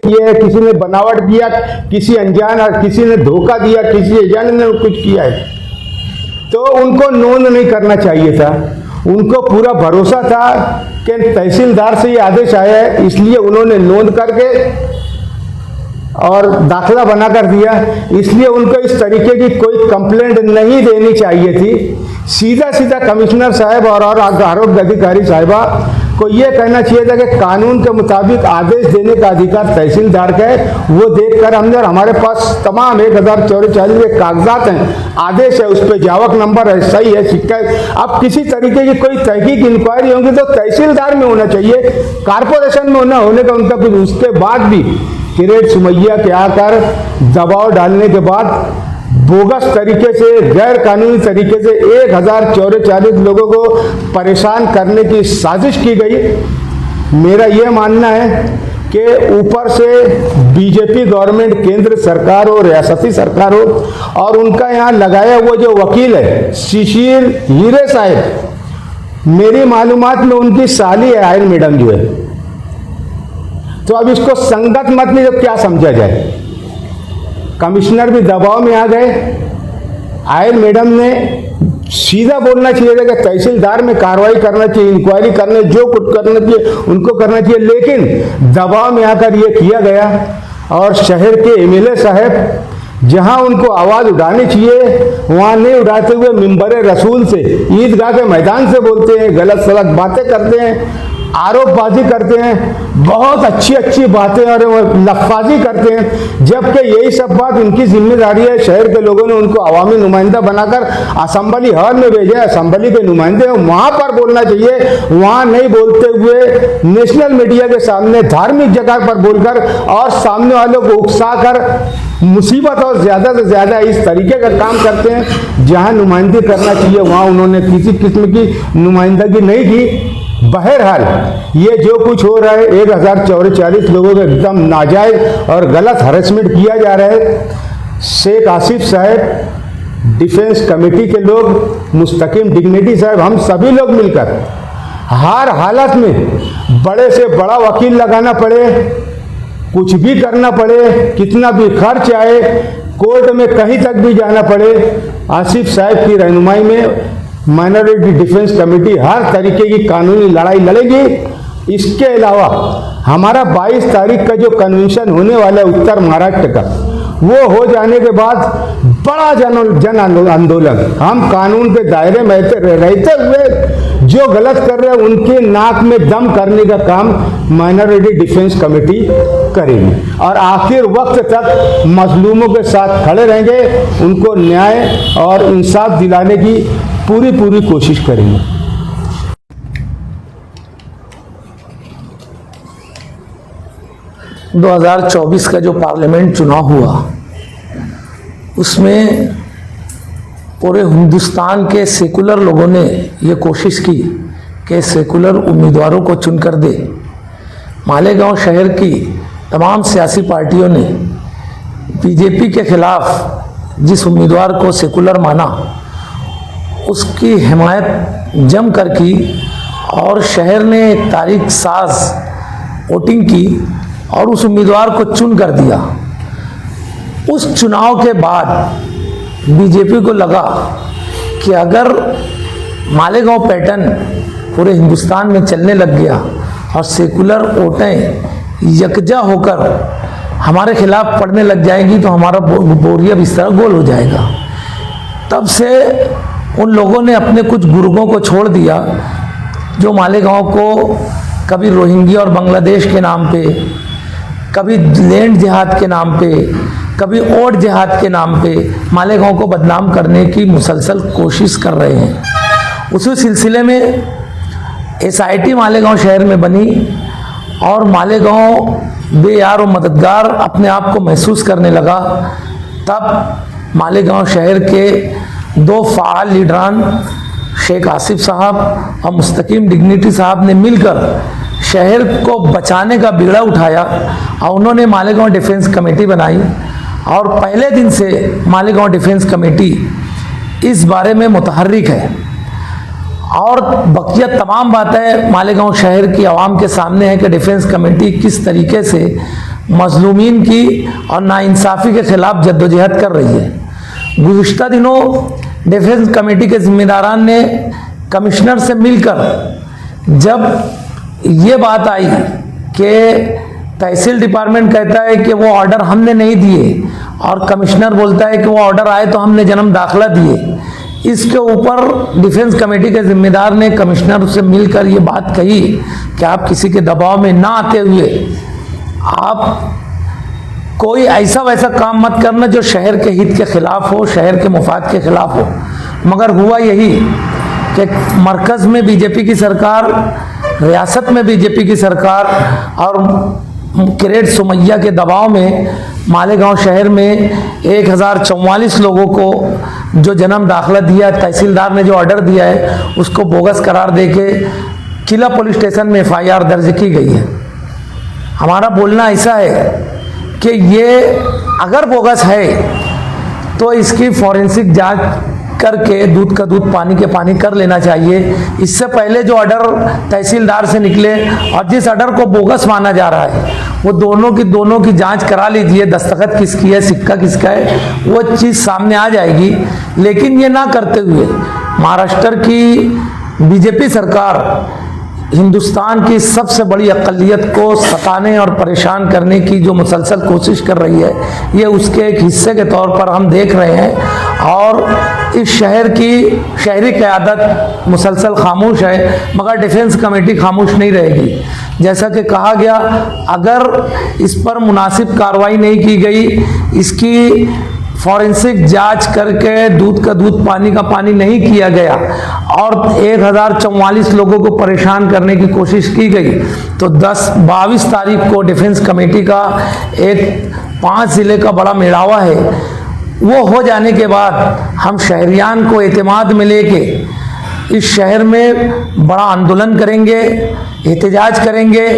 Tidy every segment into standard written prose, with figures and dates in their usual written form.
किए, किसी ने बनावट किया, किसी अनजान, किसी ने धोखा दिया, किसी एजेंट ने कुछ किया है, तो उनको नोंद नहीं करना चाहिए था। उनको पूरा भरोसा था कि तहसीलदार से ये आदेश आया है, इसलिए उन्होंने नोंद करके और दाखला बना कर दिया। इसलिए उनको इस तरीके की कोई कंप्लेंट नहीं देनी चाहिए थी। सीधा सीधा कमिश्नर साहब और आरोग्य अधिकारी साहिबा को ये कहना चाहिए था कि कानून के मुताबिक आदेश देने का अधिकार तहसीलदार का है। वो देखकर हमने, और हमारे पास तमाम 1044 के कागजात हैं, आदेश है, उस पर जावक नंबर है, सही है, सिक्का है। अब किसी तरीके की कोई तहकीक इंक्वायरी होगी तो तहसीलदार में होना चाहिए, कारपोरेशन में होने का उनका कुछ। उसके बाद भी किरेट सुमैया के आकर दबाव डालने के बाद बोगस तरीके से, गैर कानूनी तरीके से 1044 लोगों को परेशान करने की साजिश की गई। मेरा यह मानना है कि ऊपर से बीजेपी गवर्नमेंट, केंद्र सरकार हो, रियासती सरकार हो, और उनका यहाँ लगाया हुआ जो वकील है शिशिर हीरे साहब, मेरी मालूमात में उनकी साली है आयल मैडम जो है। तो अब इसको संगत मत नहीं, तो क्या समझा जाए। कमिश्नर भी दबाव में आ गए। आयल मैडम ने सीधा बोलना चाहिए था कि तहसीलदार में कार्रवाई करना चाहिए, इंक्वायरी करने, जो कुछ करना चाहिए उनको करना चाहिए, लेकिन दबाव में आकर ये किया गया। और शहर के एमएलए साहब जहां उनको आवाज उठानी चाहिए वहां नहीं उठाते हुए मिंबर रसूल से, ईदगाह के मैदान से बोलते हैं, गलत सलत बातें करते हैं, आरोपबाजी करते हैं, बहुत अच्छी अच्छी बातें और लफाजी करते हैं, जबकि यही सब बात उनकी जिम्मेदारी है। शहर के लोगों ने उनको अवामी नुमाइंदा बनाकर असेंबली हॉल में भेजा है, असेंबली के नुमाइंदे वहां पर बोलना चाहिए, वहां नहीं बोलते हुए नेशनल मीडिया के सामने धार्मिक जगह पर बोलकर और सामने वालों को उकसाकर मुसीबत और ज्यादा से ज्यादा इस तरीके का काम करते हैं। जहां नुमाइंदगी करना चाहिए वहां उन्होंने किसी किस्म की नुमाइंदगी नहीं की। बहरहाल ये जो कुछ हो रहा है, 1044 लोगों को एकदम नाजायज और गलत हरेसमेंट किया जा रहा है। शेख आसिफ साहब, डिफेंस कमेटी के लोग, मुस्तकीम डिग्निटी साहब, हम सभी लोग मिलकर हर हालत में बड़े से बड़ा वकील लगाना पड़े, कुछ भी करना पड़े, कितना भी खर्च आए, कोर्ट में कहीं तक भी जाना पड़े, आसिफ साहब की रहनुमाई में माइनॉरिटी डिफेंस कमेटी हर तरीके की कानूनी लड़ाई लड़ेगी। इसके अलावा हमारा 22 तारीख का जो कन्वेंशन होने वाला है उत्तर महाराष्ट्र का, वो हो जाने के बाद बड़ा जन आंदोलन, हम कानून के दायरे में रहते हुए जो गलत कर रहे हैं उनके नाक में दम करने का काम माइनॉरिटी डिफेंस कमेटी करेगी और आखिर वक्त तक मजलूमों के साथ खड़े रहेंगे, उनको न्याय और इंसाफ दिलाने की पूरी कोशिश करेंगे। – 2024 का जो पार्लियामेंट चुनाव हुआ उसमें पूरे हिंदुस्तान के सेकुलर लोगों ने ये कोशिश की कि सेकुलर उम्मीदवारों को चुनकर दे। मालेगांव शहर की तमाम सियासी पार्टियों ने बीजेपी के खिलाफ जिस उम्मीदवार को सेकुलर माना उसकी हिमायत जमकर की और शहर ने एक तारीख साज वोटिंग की और उस उम्मीदवार को चुन कर दिया। उस चुनाव के बाद बीजेपी को लगा कि अगर मालेगांव पैटर्न पूरे हिंदुस्तान में चलने लग गया और सेकुलर वोटें यकजा होकर हमारे खिलाफ पड़ने लग जाएंगी तो हमारा बोरिया बिस्तर गोल हो जाएगा। तब से उन लोगों ने अपने कुछ गुर्गों को छोड़ दिया जो मालेगांव को कभी रोहिंग्या और बांग्लादेश के नाम पे, कभी लैंड जिहाद के नाम पे, कभी ओट जिहाद के नाम पे मालेगांव को बदनाम करने की मुसलसल कोशिश कर रहे हैं। उसी सिलसिले में एसआईटी मालेगांव शहर में बनी और मालेगांव बेयार और मददगार अपने आप को महसूस करने लगा। तब मालेगांव शहर के दो फ़ाल लीडरान शेख आसिफ साहब और मुस्तकीम डिग्निटी साहब ने मिलकर शहर को बचाने का बीड़ा उठाया और उन्होंने मालेगांव डिफेंस कमेटी बनाई और पहले दिन से मालेगांव डिफेंस कमेटी इस बारे में मुतहर्रिक है और बकिया तमाम बातें मालेगांव शहर की आवाम के सामने है कि डिफेंस कमेटी किस तरीके से मजलूमीन की और नाइंसाफ़ी के खिलाफ जद्दोजहद कर रही है। गुज़िश्ता दिनों डिफेंस कमेटी के जिम्मेदारान ने कमिश्नर से मिलकर जब ये बात आई कि तहसील डिपार्टमेंट कहता है कि वो ऑर्डर हमने नहीं दिए और कमिश्नर बोलता है कि वो ऑर्डर आए तो हमने जन्म दाखिला दिए, इसके ऊपर डिफेंस कमेटी के जिम्मेदार ने कमिश्नर से मिलकर ये बात कही कि आप किसी के दबाव में ना आते हुए आप कोई ऐसा वैसा काम मत करना जो शहर के हित के खिलाफ हो, शहर के मुफाद के खिलाफ हो। मगर हुआ यही कि मरकज़ में बीजेपी की सरकार, रियासत में बीजेपी की सरकार और किरेट सुमैया के दबाव में मालेगांव शहर में 1044 लोगों को जो जन्म दाखिला दिया, तहसीलदार ने जो ऑर्डर दिया है उसको बोगस करार देके किला पुलिस स्टेशन में FIR दर्ज की गई है। हमारा बोलना ऐसा है कि ये अगर बोगस है तो इसकी फॉरेंसिक जांच करके दूध का दूध पानी के पानी कर लेना चाहिए। इससे पहले जो ऑर्डर तहसीलदार से निकले और जिस ऑर्डर को बोगस माना जा रहा है वो दोनों की जांच करा लीजिए, दस्तखत किसकी है, सिक्का किसका है, वो चीज़ सामने आ जाएगी। लेकिन ये ना करते हुए महाराष्ट्र की बीजेपी सरकार हिंदुस्तान की सबसे बड़ी अक़लियत को सताने और परेशान करने की जो मुसलसल कोशिश कर रही है, ये उसके एक हिस्से के तौर पर हम देख रहे हैं। और इस शहर की शहरी क़यादत मुसलसल खामोश है, मगर डिफेंस कमेटी खामोश नहीं रहेगी। जैसा कि कहा गया, अगर इस पर मुनासिब कार्रवाई नहीं की गई, इसकी फॉरेंसिक जांच करके दूध का दूध पानी का पानी नहीं किया गया और 1044 लोगों को परेशान करने की कोशिश की गई, तो 22 तारीख को डिफेंस कमेटी का एक 5 ज़िले का बड़ा मेड़ावा है, वो हो जाने के बाद हम शहरियान को एतमाद में लेके इस शहर में बड़ा आंदोलन करेंगे, एहतजाज करेंगे।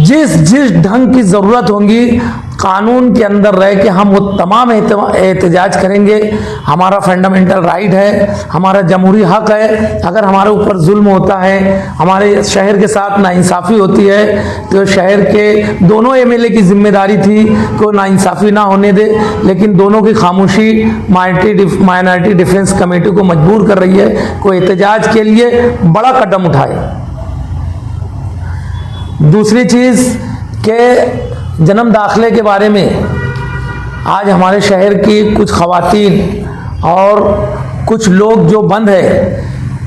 जिस ढंग की ज़रूरत होगी कानून के अंदर रह के हम वो तमाम एहतजाज करेंगे। हमारा फंडामेंटल राइट है, हमारा जमहूरी हक है। अगर हमारे ऊपर जुल्म होता है, हमारे शहर के साथ नाइंसाफ़ी होती है, तो शहर के दोनों MLA की जिम्मेदारी थी कि नाइंसाफ़ी ना होने दे, लेकिन दोनों की खामोशी माइनॉरिटी डिफेंस कमेटी को मजबूर कर रही है को एहतजाज के लिए बड़ा कदम उठाए। दूसरी चीज़ के जन्म दाखिले के बारे में आज हमारे शहर की कुछ ख़वातीन और कुछ लोग जो बंद है,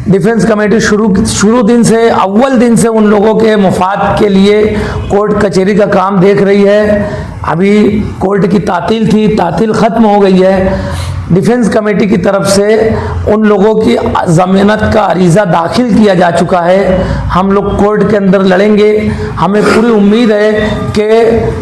डिफेंस कमेटी शुरू दिन से, अव्वल दिन से उन लोगों के मुफाद के लिए कोर्ट कचहरी का काम देख रही है। अभी कोर्ट की तातील थी, तातील ख़त्म हो गई है। डिफेंस कमेटी की तरफ से उन लोगों की ज़मानत का अरीज़ा दाखिल किया जा चुका है। हम लोग कोर्ट के अंदर लड़ेंगे। हमें पूरी उम्मीद है कि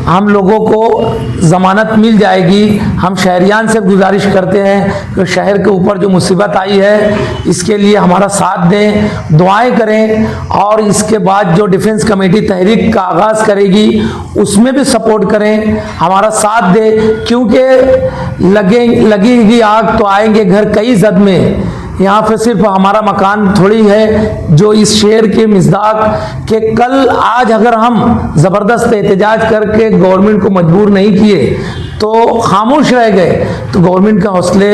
हम लोगों को ज़मानत मिल जाएगी। हम शहरियान से गुजारिश करते हैं कि शहर के ऊपर जो मुसीबत आई है इसके लिए हमारा साथ दें, दुआएं करें और इसके बाद जो डिफेंस कमेटी तहरीक का आगाज़ करेगी उसमें भी सपोर्ट करें, हमारा साथ दें। क्योंकि लगेगी आग तो आएंगे घर कई जद में। यहाँ पे सिर्फ हमारा मकान थोड़ी है जो इस शेर के मिज़दाक के कल आज अगर हम ज़बरदस्त एहतजाज करके गवर्नमेंट को मजबूर नहीं किए तो खामोश रह गए तो गवर्नमेंट के हौसले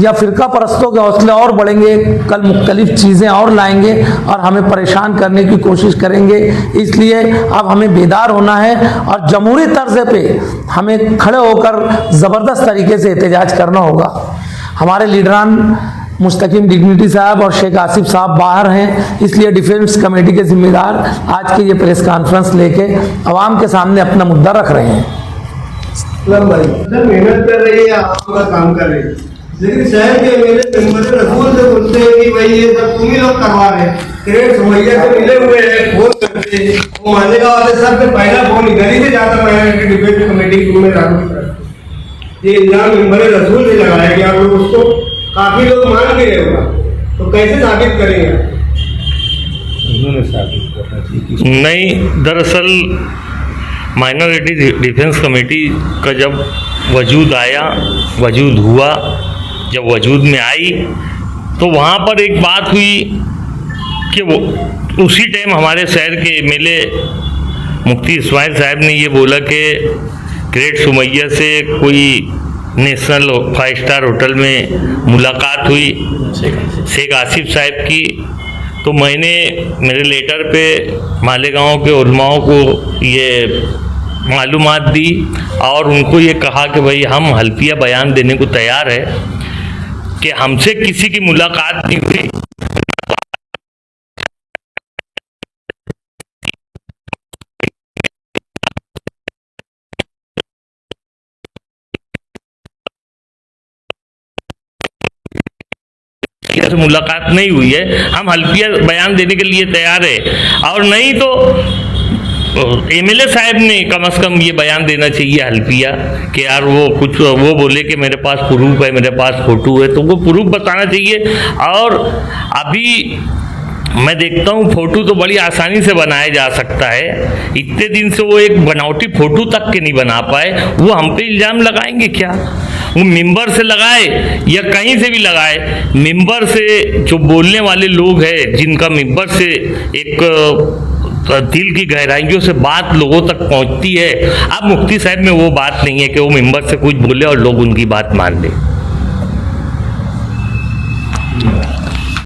या फ़िरका परस्तों के हौसले और बढ़ेंगे। कल मुख्तलिफ चीज़ें और लाएंगे और हमें परेशान करने की कोशिश करेंगे। इसलिए अब हमें बेदार होना है और जमहूरी तर्ज पे हमें खड़े होकर ज़बरदस्त तरीके से एहतजाज करना होगा। हमारे लीडरान मुस्तकीम डिग्निटी साहब और शेख आसिफ साहब बाहर हैं, इसलिए डिफेंस कमेटी के जिम्मेदार आज के ये प्रेस कॉन्फ्रेंस लेके अवाम के सामने अपना मुद्दा रख रहे हैं। सर मेहनत कर रही है, आपका काम कर रही है, लेकिन शहर के मेरे मेंबर रसूल से बोलते हैं कि भाई ये सब तुम ही लोग करवा रहे हैं। किरेट सुमैया से मिले हुए हैं, फोन करते, वो मानेगा वाले सर से पहला फोन इधर ही से जाता माइनॉरिटी डिफेंस कमेटी की में ये इल्जाम मेंबर रसूल से लगाया गया। आप लोग उसको काफी लोग मान भी रहे होगा, तो कैसे साबित करेंगे? उन्होंने साबित करना नहीं, दरअसल माइनॉरिटी डिफेंस कमेटी का जब वजूद हुआ, जब वजूद में आई तो वहाँ पर एक बात हुई कि वो उसी टाइम हमारे शहर के MLA मुफ्ती इस्माइल साहब ने ये बोला कि ग्रेट सुमैया से कोई नेशनल 5 स्टार होटल में मुलाकात हुई शेख आसिफ साहब की, तो मैंने मेरे लेटर पे मालेगांव के उलमाओं को ये मालूमात दी और उनको ये कहा कि भाई हम हल्फिया बयान देने को तैयार है कि हमसे किसी की मुलाकात नहीं हुई। से मुलाकात नहीं हुई है, हम हल्फिया बयान देने के लिए तैयार है। और नहीं तो एमएलए साहब ने कम से कम ये बयान देना चाहिए हल्फिया कि यार वो कुछ वो बोले कि मेरे पास प्रूफ है, मेरे पास फोटो है, तो वो प्रूफ बताना चाहिए। और अभी मैं देखता हूँ फोटो तो बड़ी आसानी से बनाया जा सकता है, इतने दिन से वो एक बनावटी फोटो तक के नहीं बना पाए, वो हम पे इल्ज़ाम लगाएंगे क्या? वो मिंबर से लगाए या कहीं से भी लगाए, मिंबर से जो बोलने वाले लोग हैं जिनका मिंबर से एक दिल की गहराइयों से बात लोगों तक पहुंचती है, अब मुफ्ती साहब में वो बात नहीं है कि वो मिंबर से कुछ बोले और लोग उनकी बात मान लें।